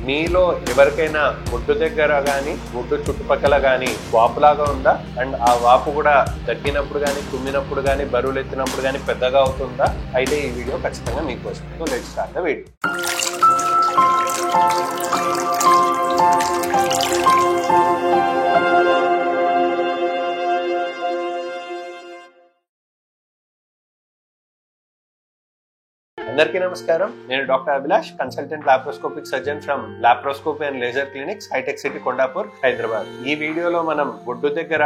మీలో ఎవరికైనా బొడ్డు దగ్గర కానీ బొడ్డు చుట్టుపక్కల కానీ వాపులాగా ఉందా అండ్ ఆ వాపు కూడా తగ్గినప్పుడు కానీ తుమ్మినప్పుడు కానీ బరువులు ఎత్తినప్పుడు కానీ పెద్దగా అవుతుందా? అయితే ఈ వీడియో ఖచ్చితంగా మీకోసం. So let's start the video. అందరికీ నమస్కారం. నేను doctor Abhilash, consultant laparoscopic surgeon from laparoscopy and laser clinics, హైటెక్ సిటీ, కొండాపూర్, హైదరాబాద్. ఈ వీడియోలో మనం బొడ్డు దగ్గర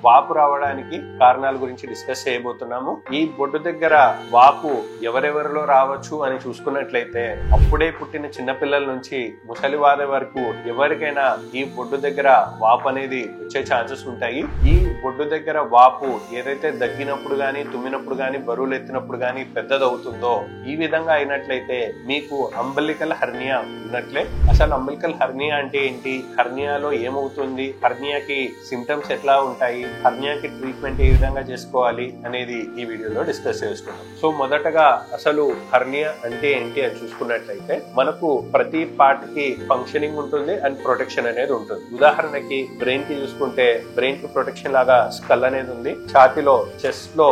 వాపు రావడానికి కారణాల గురించి డిస్కస్ చేయబోతున్నాము. ఈ బొడ్డు దగ్గర వాపు ఎవరెవరిలో రావచ్చు అని చూసుకున్నట్లయితే అప్పుడే పుట్టిన చిన్నపిల్లల నుంచి ముసలి వారి వరకు ఎవరికైనా ఈ బొడ్డు దగ్గర వాపు అనేది వచ్చే ఛాన్సెస్ ఉంటాయి. ఈ బొడ్డు దగ్గర వాపు ఏదైతే దగ్గినప్పుడు గానీ తుమ్మినప్పుడు గానీ బరువులు ఎత్తినప్పుడు గానీ పెద్దదవుతుందో, ఈ విధంగా అయినట్లయితే మీకు అంబలికల్ హెర్నియా ఉన్నట్లే. అసలు అంబలికల్ హెర్నియా అంటే ఏంటి, హెర్నియాలో ఏమవుతుంది, హెర్నియాకి సిమ్టమ్స్ ఎట్లా ఉంటాయి, హెర్నియాకి ట్రీట్మెంట్ ఏ విధంగా చేసుకోవాలి అనేది ఈ వీడియోలో డిస్కస్ చేస్తున్నాం. సో మొదటగా అసలు హెర్నియా అంటే ఏంటి అని చూసుకున్నట్లయితే మనకు ప్రతి పార్ట్ కి ఫంక్షనింగ్ ఉంటుంది అండ్ ప్రొటెక్షన్ అనేది ఉంటుంది. ఉదాహరణకి బ్రెయిన్ కి చూసుకుంటే బ్రెయిన్ కి ప్రొటెక్షన్ లాగా స్కల్ అనేది ఉంది, ఛాతీలో చెస్ట్ లో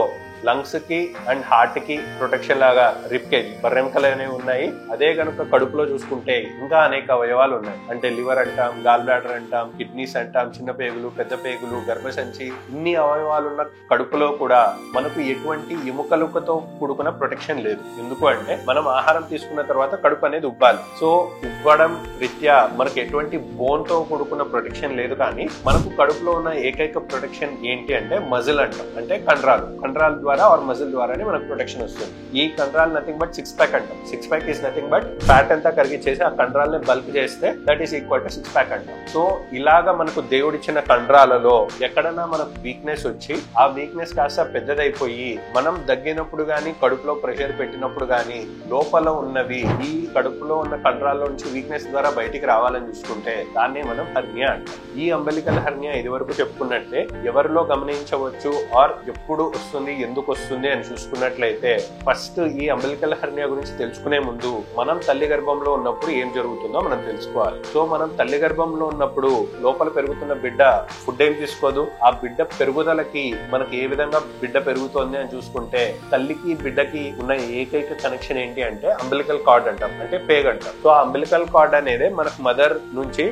లంగ్స్ కి అండ్ హార్ట్ కి ప్రొటెక్షన్ లాగా రిబ్ కేజ్ బర్రెంకలు అనేవి ఉన్నాయి. అదే కనుక కడుపులో చూసుకుంటే ఇంకా అనేక అవయవాలు ఉన్నాయి. అంటే లివర్ అంటాం, గాల్ బ్లాడర్ అంటాం, కిడ్నీస్ అంటాం, చిన్న పేగులు, పెద్ద పేగులు, గర్భసంచి, ఇన్ని అవయవాలు ఉన్న కడుపులో కూడా మనకు ఎటువంటి ఎముకలుకతో కూడుకున్న ప్రొటెక్షన్ లేదు. ఎందుకు అంటే మనం ఆహారం తీసుకున్న తర్వాత కడుపు అనేది ఉబ్బాలి. సో ఉబ్బడం రీత్యా మనకు ఎటువంటి బోన్ తో కూడుకున్న ప్రొటెక్షన్ లేదు. కానీ మనకు కడుపులో ఉన్న ఏకైక ప్రొటెక్షన్ ఏంటి అంటే మజిల్ అంటాం, అంటే కండరాల ద్వారా ఆర్ మజిల్ ద్వారానే మనకు ప్రొటెక్షన్ వస్తుంది. ఈ కండరాలు నథింగ్ బట్ సిక్స్ ప్యాక్ అంటాం. Six pack is nothing but fat అంతా కరిగిచ్చేసి ఆ కండరాలని బల్క్ చేస్తే that is equal to six pack అంటాం. సో ఇలాగా మనకు దేవుడిచ్చిన కండరాలలో ఎక్కడన్నా మనకు వీక్నెస్ వచ్చి ఆ వీక్నెస్ కాస్త పెద్దదైపోయి మనం దగ్గినప్పుడు గానీ కడుపులో ప్రెషర్ పెట్టినప్పుడు గానీ లోపల ఉన్నవి ఈ కడుపులో ఉన్న కండరాల్లో నుంచి వీక్నెస్ ద్వారా బయటికి రావాలని చూసుకుంటే దాన్ని మనం హెర్నియా అంటాం. ఈ అంబలికల్ హెర్నియా ఇది వరకు చెప్పుకున్నట్లే ఎవరిలో గమనించవచ్చు ఆర్ ఎప్పుడు వస్తుంది, ఎందుకు వస్తుంది అని చూసుకున్నట్లయితే ఫస్ట్ ఈ అంబలికల్ హెర్నియా గురించి తెలుసుకునే ముందు మనం తల్లి గర్భంలో ఉన్నప్పుడు ఏం జరుగుతుందో మనం తెలుసుకోవాలి. సో మనం తల్లి గర్భంలో ఉన్నప్పుడు లోపల పెరుగుతున్న బిడ్డ ఫుడ్ ఏం తీసుకోదు. ఆ బిడ్డ పెరుగుదలకి మనకి ఏ విధంగా బిడ్డ పెరుగుతోంది అని చూసుకుంటే తల్లికి బిడ్డకి ఉన్న ఏకైక కనెక్షన్ ఏంటి అంటే అంబలికల్ కార్డ్ అంటాం, అంటే పేగ్ అంటాం. సో ఆ అంబలికల్ కార్డ్ అనేది మనకు మదర్ నుంచి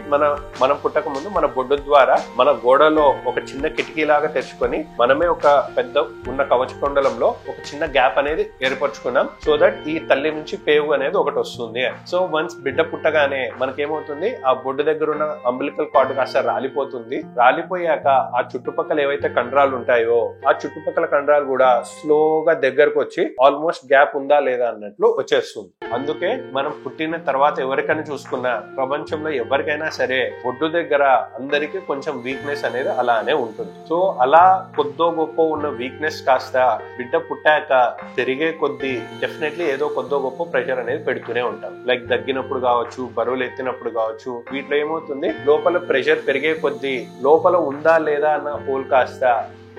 మనం పుట్టక ముందు మన బొడ్డు ద్వారా మన గోడలో ఒక చిన్న కిటికీ లాగా తెచ్చుకొని మనమే ఒక పెద్ద ఉన్న కవచ కొండలంలో ఒక చిన్న గ్యాప్ అనేది ఏర్పరచుకున్నాం. సో దట్ ఈ తల్లి నుంచి పేగు అనేది ఒకటి వస్తుంది. సో వన్స్ బిడ్డ పుట్టగానే మనకేమవుతుంది, ఆ బొడ్డు దగ్గర ఉన్న అంబలికల్ కార్డ్ కాస్త రాలిపోతుంది. రాలిపోయాక ఆ చుట్టుపక్కల ఏవైతే కండరాలు ఉంటాయో ఆ చుట్టుపక్కల కండరాలు కూడా స్లోగా దగ్గరకు వచ్చి ఆల్మోస్ట్ గ్యాప్ ఉందా లేదా అన్నట్లు వచ్చేస్తుంది. అందుకే మనం పుట్టిన తర్వాత ఎవరికైనా చూసుకున్నా ప్రపంచంలో ఎవరికైనా సరే బొడ్డు దగ్గర అందరికీ కొంచెం వీక్నెస్ అనేది అలానే ఉంటుంది. సో అలా కొద్దో గొప్ప ఉన్న వీక్నెస్ కాస్త బిడ్డ పుట్టాక పెరిగే కొద్దీ డెఫినెట్లీ ఏదో కొద్దో గొప్ప ప్రెషర్ అనేది పెడుతూనే ఉంటాం. లైక్ దగ్గినప్పుడు కావచ్చు, బరువులు ఎత్తినప్పుడు కావచ్చు, వీటిలో ఏమవుతుంది లోపల ప్రెషర్ పెరిగే కొద్దీ లోపల ఉందా లేదా అన్న హోల్ కాస్త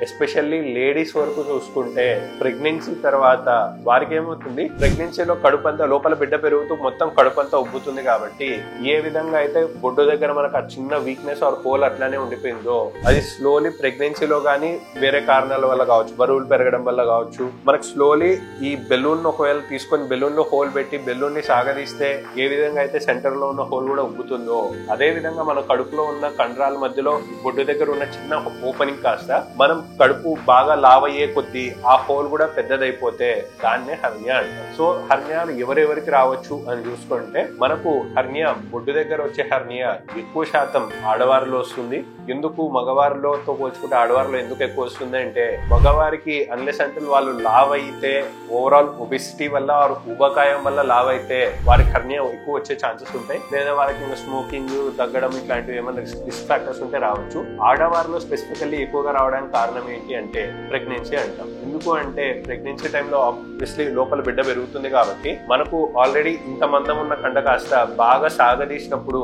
ఎస్పెషల్లీ లేడీస్ వరకు చూసుకుంటే ప్రెగ్నెన్సీ తర్వాత వారికి ఏమవుతుంది, ప్రెగ్నెన్సీలో కడుపంతా లోపల బిడ్డ పెరుగుతూ మొత్తం కడుపంతా ఉబ్బుతుంది. కాబట్టి ఏ విధంగా అయితే బొడ్డు దగ్గర మనకు ఆ చిన్న వీక్నెస్ ఆర్ హోల్ అట్లానే ఉండిపోయిందో అది స్లోలీ ప్రెగ్నెన్సీలో కానీ వేరే కారణాల వల్ల కావచ్చు, బరువులు పెరగడం వల్ల కావచ్చు, మనకు స్లోలీ ఈ బెలూన్ ఒకవేళ తీసుకొని బెలూన్ లో హోల్ పెట్టి బెలూన్ ని సాగదీస్తే ఏ విధంగా అయితే సెంటర్ లో ఉన్న హోల్ కూడా ఉబ్బుతుందో అదే విధంగా మన కడుపులో ఉన్న కండరాల మధ్యలో బొడ్డు దగ్గర ఉన్న చిన్న ఓపెనింగ్ కాస్త మనం కడుపు బాగా లావ్ అయ్యే కొద్దీ ఆ హోల్ కూడా పెద్దదైపోతే దాన్నే హెర్నియా అంటారు. సో హెర్నియాలు ఎవరెవరికి రావచ్చు అని చూసుకుంటే మనకు హెర్నియా బొడ్డు దగ్గర వచ్చే హెర్నియా ఎక్కువ శాతం ఆడవారిలో వస్తుంది. ఎందుకు మగవారిలోతో పోల్చుకుంటే ఆడవారిలో ఎందుకు ఎక్కువ వస్తుంది అంటే మగవారికి అన్లెస్ అంటే వాళ్ళు లావ్ అయితే ఓవరాల్ ఒబెసిటీ వల్ల ఊబకాయం వల్ల లావ్ అయితే వారికి హెర్నియా ఎక్కువ వచ్చే ఛాన్సెస్ ఉంటాయి. లేదా వారికి ఇంకా స్మోకింగ్, తగ్గడం ఇట్లాంటివి ఏమైనా రిస్క్ ఫ్యాక్టర్స్ ఉంటే రావచ్చు. ఆడవారిలో స్పెసిఫికల్లీ ఎక్కువగా రావడానికి కారణం ఏంటి అంటే ప్రెగ్నెన్సీ అంటాం. ఎందుకు అంటే ప్రెగ్నెన్సీ టైంలో ఆబ్వియస్లీ లోపల బిడ్డ పెరుగుతుంది కాబట్టి మనకు ఆల్రెడీ ఇంత మందం ఉన్న కండ కాస్త బాగా సాగదీసినప్పుడు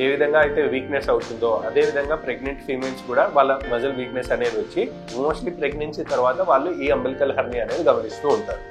ఏ విధంగా అయితే వీక్నెస్ అవుతుందో అదే విధంగా ప్రెగ్నెంట్ ఫీమేల్స్ కూడా వాళ్ళ మజిల్ వీక్నెస్ అనేది వచ్చి మోస్ట్లీ ప్రెగ్నెన్సీ తర్వాత వాళ్ళు ఈ అంబలికల్ హెర్నియా అనేది గమనిస్తూ ఉంటారు.